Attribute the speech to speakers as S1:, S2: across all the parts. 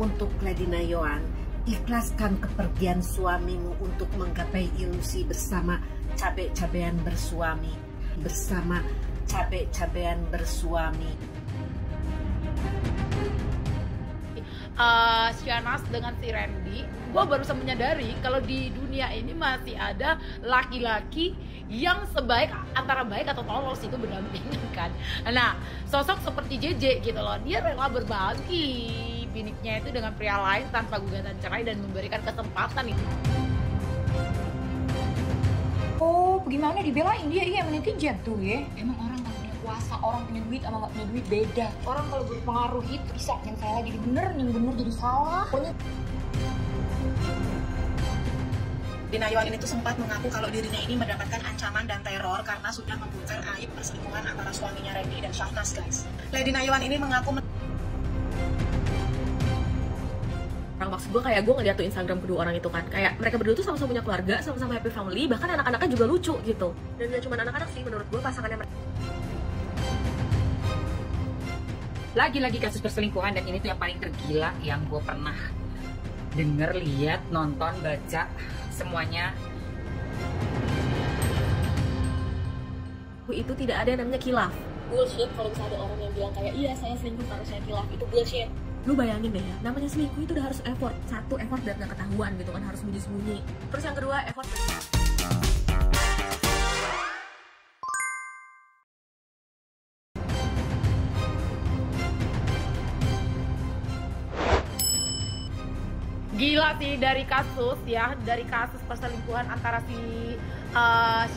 S1: Untuk Lady Nayoan, ikhlaskan kepergian suamimu untuk menggapai ilusi bersama cabe-cabean bersuami. Bersama cabe-cabean bersuami.
S2: Shahnaz dengan si Randy, gue baru menyadari kalau di dunia ini masih ada laki-laki yang sebaik antara baik atau tolol itu berdampingan kan. Nah, sosok seperti JJ gitu loh, dia rela berbagi biniknya itu dengan pria lain tanpa gugatan cerai dan memberikan kesempatan itu.
S3: Oh, bagaimana dibelain dia? Iya, netizen tuh ya. Emang orang nggak punya kuasa, orang punya duit sama nggak punya duit beda. Orang kalau berpengaruh itu bisa yang salah jadi bener, yang bener jadi salah. Pokoknya
S4: Lady Nayoan ini tuh sempat mengaku kalau dirinya ini mendapatkan ancaman dan teror karena sudah membongkar aib perselingkuhan antara suaminya Randy dan Shahnaz, guys. Lady Nayoan ini mengaku
S5: maksud gue kayak gue ngeliat tuh Instagram kedua orang itu kan, kayak mereka berdua tuh sama-sama punya keluarga, sama-sama happy family, bahkan anak-anaknya juga lucu gitu. Dan gak cuma anak-anak sih, menurut gue pasangannya mereka.
S3: lagi-lagi kasus perselingkuhan, dan ini tuh yang paling tergila yang gue pernah denger, lihat, nonton, baca, semuanya.
S5: Itu tidak ada yang namanya khilaf. Bullshit kalau misalnya ada orang yang bilang kayak iya saya selingkuh karena saya khilaf, itu bullshit. Lu bayangin deh ya, namanya selingkuh itu udah harus effort. Satu, effort dan gak ketahuan gitu kan, harus sembunyi-sembunyi. Terus yang kedua, effort.
S2: Gila sih dari kasus ya, dari kasus perselingkuhan antara si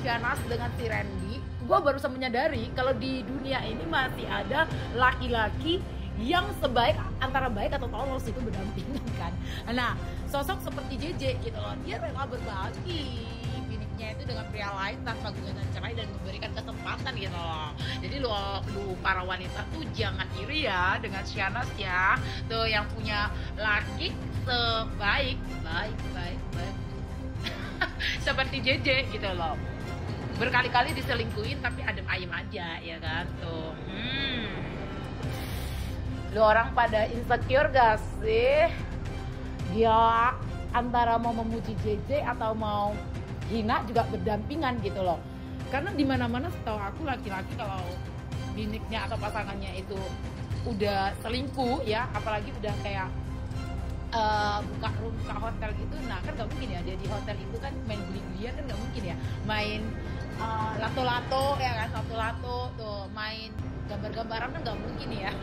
S2: Shahnaz dengan si Randy, gue baru menyadari kalau di dunia ini masih ada laki-laki yang sebaik antara baik atau tolol itu berdampingan kan. Nah, sosok seperti JJ gitu loh, dia rela berbagi biniknya itu dengan pria lain tanpa gugatan cerai dan memberikan kesempatan gitu loh. Jadi lu para wanita tuh jangan iri ya dengan Shahnaz ya, tuh yang punya laki sebaik seperti JJ gitu loh, berkali-kali diselingkuhin tapi adem ayem aja ya kan tuh. Lu orang pada insecure gak sih? Dia antara mau memuji JJ atau mau hina juga berdampingan gitu loh. Karena dimana-mana setahu aku laki-laki kalau biniknya atau pasangannya itu udah selingkuh ya, apalagi udah kayak buka room, buka hotel gitu, nah kan gak mungkin ya dia di hotel itu kan main beli-belian, kan gak mungkin ya main lato-lato ya kan, lato-lato tuh, main gambar-gambaran kan gak mungkin ya.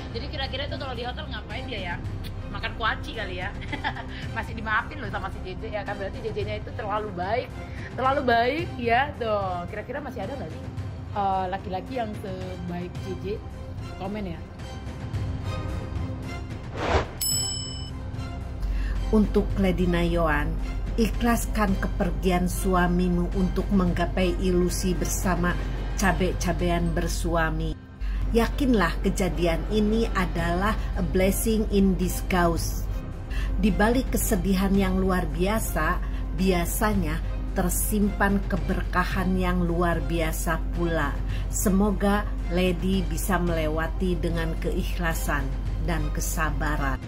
S2: Jadi kira-kira itu kalau di hotel ngapain dia ya? Makan kuaci kali ya. Masih dimaafin loh sama si JJ ya kan, berarti JJ-nya itu terlalu baik ya tuh. Kira-kira masih ada gak sih laki-laki yang sebaik JJ? Komen ya.
S1: Untuk Lady Nayoan, ikhlaskan kepergian suamimu untuk menggapai ilusi bersama cabe-cabean bersuami. Yakinlah kejadian ini adalah a blessing in disguise. Di balik kesedihan yang luar biasa, biasanya tersimpan keberkahan yang luar biasa pula. Semoga Lady bisa melewati dengan keikhlasan dan kesabaran.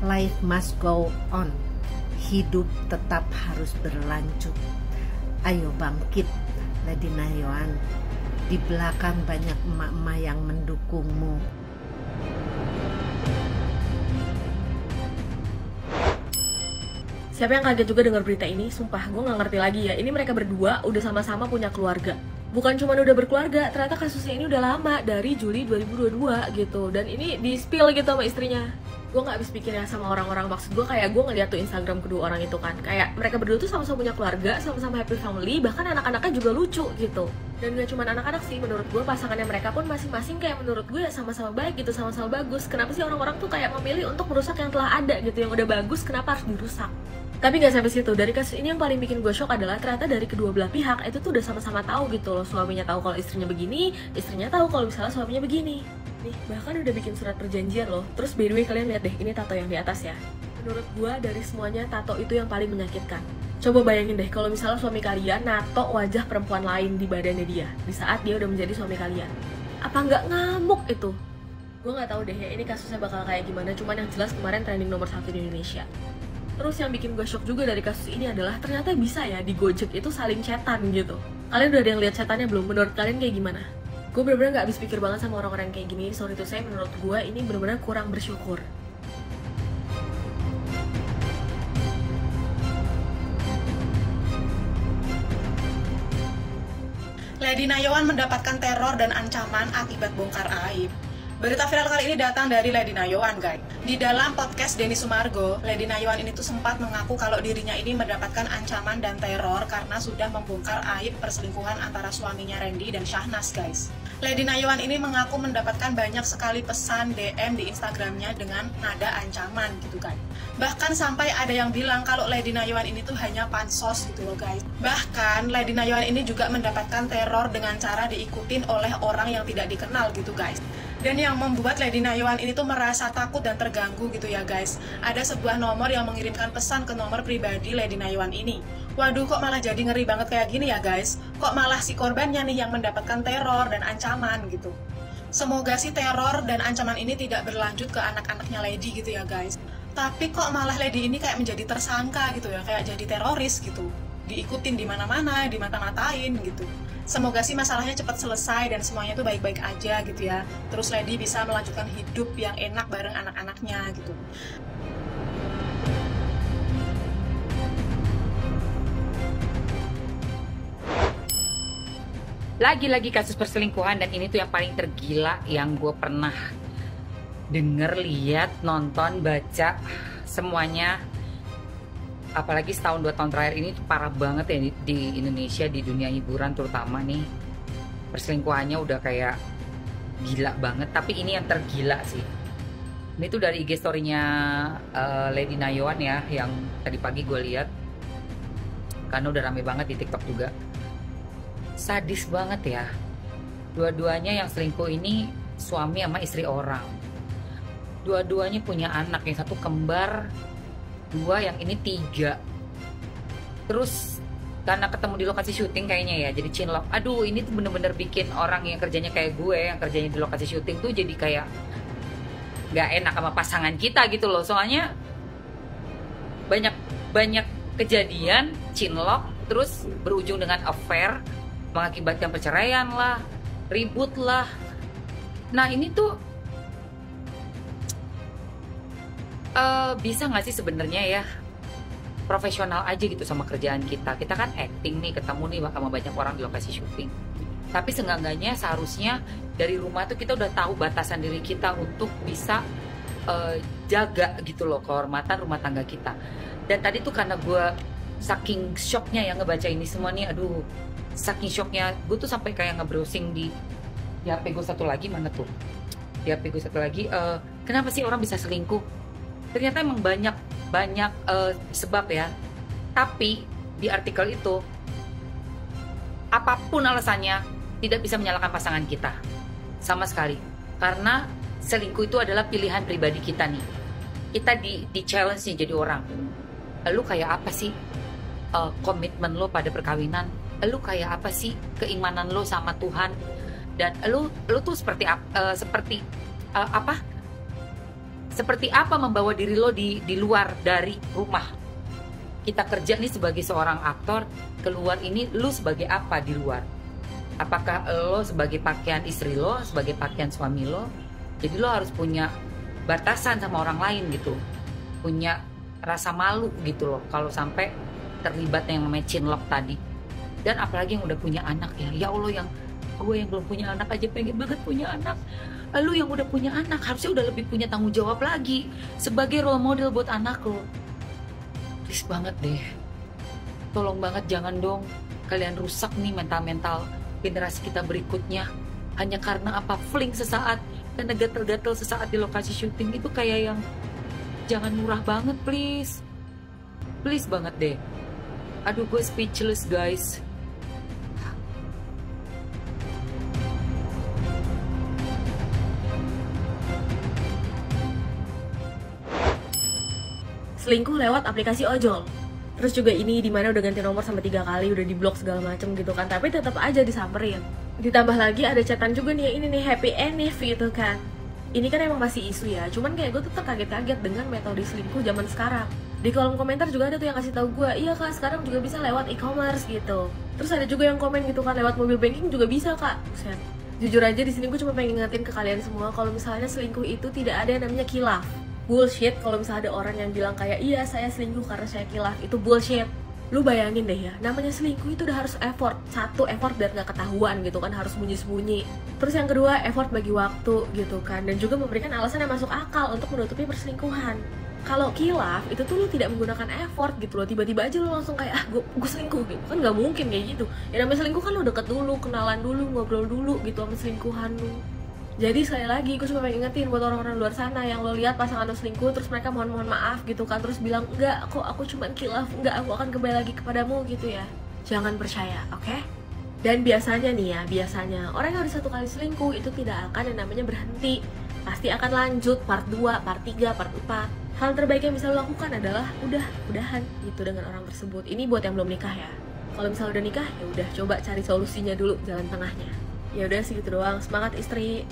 S1: Life must go on. Hidup tetap harus berlanjut. Ayo bangkit, Lady Nayoan. Di belakang banyak emak-emak yang mendukungmu.
S5: Siapa yang kaget juga dengar berita ini? Sumpah, gue gak ngerti lagi ya. Ini mereka berdua udah sama-sama punya keluarga. Bukan cuma udah berkeluarga, ternyata kasusnya ini udah lama, dari Juli 2022 gitu. Dan ini di-spill gitu sama istrinya. Gue gak habis pikir ya sama orang-orang, maksud gue kayak gue ngeliat tuh Instagram kedua orang itu kan, kayak mereka berdua tuh sama-sama punya keluarga, sama-sama happy family, bahkan anak-anaknya juga lucu gitu. Dan gak cuma anak-anak sih, menurut gue pasangannya mereka pun masing-masing kayak menurut gue ya sama-sama baik gitu, sama-sama bagus. Kenapa sih orang-orang tuh kayak memilih untuk merusak yang telah ada gitu, yang udah bagus, kenapa harus dirusak? Tapi gak sampai situ, dari kasus ini yang paling bikin gue shock adalah ternyata dari kedua belah pihak itu tuh udah sama-sama tahu gitu loh. Suaminya tahu kalau istrinya begini, istrinya tahu kalau misalnya suaminya begini. Nih, bahkan udah bikin surat perjanjian loh. Terus by the way kalian lihat deh, ini tato yang di atas ya. Menurut gue dari semuanya tato itu yang paling menyakitkan. Coba bayangin deh kalau misalnya suami kalian nato wajah perempuan lain di badannya dia di saat dia udah menjadi suami kalian. Apa nggak ngamuk itu? Gue nggak tahu deh ya ini kasusnya bakal kayak gimana, cuman yang jelas kemarin trending nomor 1 di Indonesia. Terus yang bikin gue shock juga dari kasus ini adalah ternyata bisa ya di Gojek itu saling chatan gitu. Kalian udah ada yang lihat chatannya belum? Menurut kalian kayak gimana? Gue bener-bener gak habis pikir banget sama orang-orang kayak gini. Sorry to say, menurut gue ini bener-bener kurang bersyukur.
S4: Lady Nayawan mendapatkan teror dan ancaman akibat bongkar aib. Berita viral kali ini datang dari Lady Nayawan, guys. Di dalam podcast Denny Sumargo, Lady Nayawan ini tuh sempat mengaku kalau dirinya ini mendapatkan ancaman dan teror karena sudah membongkar aib perselingkuhan antara suaminya Randy dan Syahnas, guys. Lady Nayawan ini mengaku mendapatkan banyak sekali pesan DM di Instagramnya dengan nada ancaman gitu, guys. Bahkan sampai ada yang bilang kalau Lady Nayawan ini tuh hanya pansos gitu loh, guys. Bahkan Lady Nayawan ini juga mendapatkan teror dengan cara diikutin oleh orang yang tidak dikenal gitu, guys. Dan yang membuat Lady Nayawan ini tuh merasa takut dan terganggu gitu ya, guys. Ada sebuah nomor yang mengirimkan pesan ke nomor pribadi Lady Nayawan ini. Waduh, kok malah jadi ngeri banget kayak gini ya, guys. Kok malah si korbannya nih yang mendapatkan teror dan ancaman gitu. Semoga si teror dan ancaman ini tidak berlanjut ke anak-anaknya Lady gitu ya, guys. Tapi kok malah Lady ini kayak menjadi tersangka gitu ya, kayak jadi teroris gitu. Diikutin di mana-mana, dimata-matain gitu. Semoga sih masalahnya cepat selesai dan semuanya tuh baik-baik aja gitu ya. Terus Lady bisa melanjutkan hidup yang enak bareng anak-anaknya gitu.
S3: Lagi-lagi kasus perselingkuhan, dan ini tuh yang paling tergila yang gue pernah denger, lihat, nonton, baca, semuanya. Apalagi setahun 2 tahun terakhir ini tuh parah banget ya di Indonesia, di dunia hiburan terutama nih. Perselingkuhannya udah kayak gila banget, tapi ini yang tergila sih. Ini tuh dari IG story-nya Lady Nayawan ya, yang tadi pagi gue lihat. Karena udah rame banget di TikTok juga. Sadis banget ya. Dua-duanya yang selingkuh ini suami sama istri orang. Dua-duanya punya anak, yang satu kembar, 2, yang ini 3. Terus karena ketemu di lokasi syuting kayaknya ya, jadi cinlok. Aduh, ini tuh bener-bener bikin orang yang kerjanya kayak gue, yang kerjanya di lokasi syuting tuh jadi kayak gak enak sama pasangan kita gitu loh. Soalnya banyak kejadian cinlok terus berujung dengan affair, mengakibatkan perceraian lah, ribut lah. Nah ini tuh bisa nggak sih sebenarnya ya profesional aja gitu sama kerjaan kita. Kita kan acting nih, ketemu nih sama banyak orang di lokasi syuting. Tapi seenggaknya seharusnya dari rumah tuh kita udah tahu batasan diri kita untuk bisa jaga gitu loh kehormatan rumah tangga kita. Dan tadi tuh karena gue saking shocknya yang ngebaca ini semua nih, aduh, saking shocknya gue tuh sampai kayak nge-browsing di HP gue satu lagi, mana tuh? Di HP gue satu lagi, kenapa sih orang bisa selingkuh? Ternyata emang banyak sebab ya. Tapi di artikel itu apapun alasannya tidak bisa menyalahkan pasangan kita sama sekali. Karena selingkuh itu adalah pilihan pribadi kita nih. Kita di challenge nih jadi orang. Lu kayak apa sih komitmen lo pada perkawinan? Lu kayak apa sih keimanan lo sama Tuhan? Dan lu tuh seperti apa membawa diri lo di luar dari rumah. Kita kerja nih sebagai seorang aktor, keluar ini lu sebagai apa di luar? Apakah lo sebagai pakaian istri lo, sebagai pakaian suami lo? Jadi lo harus punya batasan sama orang lain gitu, punya rasa malu gitu loh kalau sampai terlibat yang namanya cinlok tadi. Dan apalagi yang udah punya anak ya Allah, yang gue yang belum punya anak aja pengen banget punya anak. Lu yang udah punya anak harusnya udah lebih punya tanggung jawab lagi sebagai role model buat anak lo. Please banget deh, tolong banget jangan dong kalian rusak nih mental generasi kita berikutnya hanya karena apa fling sesaat, karena gatel-gatel sesaat di lokasi syuting. Itu kayak yang jangan murah banget, please banget deh. Aduh, gue speechless guys.
S5: Selingkuh lewat aplikasi ojol. Terus juga ini dimana udah ganti nomor sampai 3 kali, udah diblok segala macem gitu kan, tapi tetap aja disamperin. Ditambah lagi ada chatan juga nih, ini nih happy ending gitu kan. ini kan emang masih isu ya, cuman kayak gue tuh terkaget-kaget dengan metode selingkuh zaman sekarang. Di kolom komentar juga ada tuh yang kasih tahu gue, iya kak sekarang juga bisa lewat e-commerce gitu. Terus ada juga yang komen gitu kan, lewat mobil banking juga bisa kak. Buset. Jujur aja di sini gue cuma pengen ngingetin ke kalian semua kalau misalnya selingkuh itu tidak ada yang namanya khilaf. Bullshit kalau misalnya ada orang yang bilang kayak iya saya selingkuh karena saya khilaf, itu bullshit. Lu bayangin deh ya, namanya selingkuh itu udah harus effort. Satu, effort biar gak ketahuan gitu kan, harus sembunyi-sembunyi. Terus yang kedua, effort bagi waktu gitu kan, dan juga memberikan alasan yang masuk akal untuk menutupi perselingkuhan. Kalau khilaf itu tuh lu tidak menggunakan effort gitu loh, tiba-tiba aja lu langsung kayak gue selingkuh gitu kan, nggak mungkin kayak gitu. Ya namanya selingkuh kan lu deket dulu, kenalan dulu, ngobrol dulu gitu sama selingkuhan lu. Jadi sekali lagi gue cuma pengen ingetin buat orang-orang luar sana yang lo lihat pasangan lo selingkuh terus mereka mohon maaf gitu kan, terus bilang enggak kok aku cuma khilaf, enggak aku akan kembali lagi kepadamu gitu ya. Jangan percaya, oke? Dan biasanya nih ya, biasanya orang yang udah 1 kali selingkuh itu tidak akan yang namanya berhenti. Pasti akan lanjut part 2, part 3, part 4. Hal terbaik yang bisa lo lakukan adalah udahan gitu dengan orang tersebut. Ini buat yang belum nikah ya. Kalau misalnya udah nikah ya udah coba cari solusinya dulu, jalan tengahnya. Ya udah segitu doang. Semangat istri.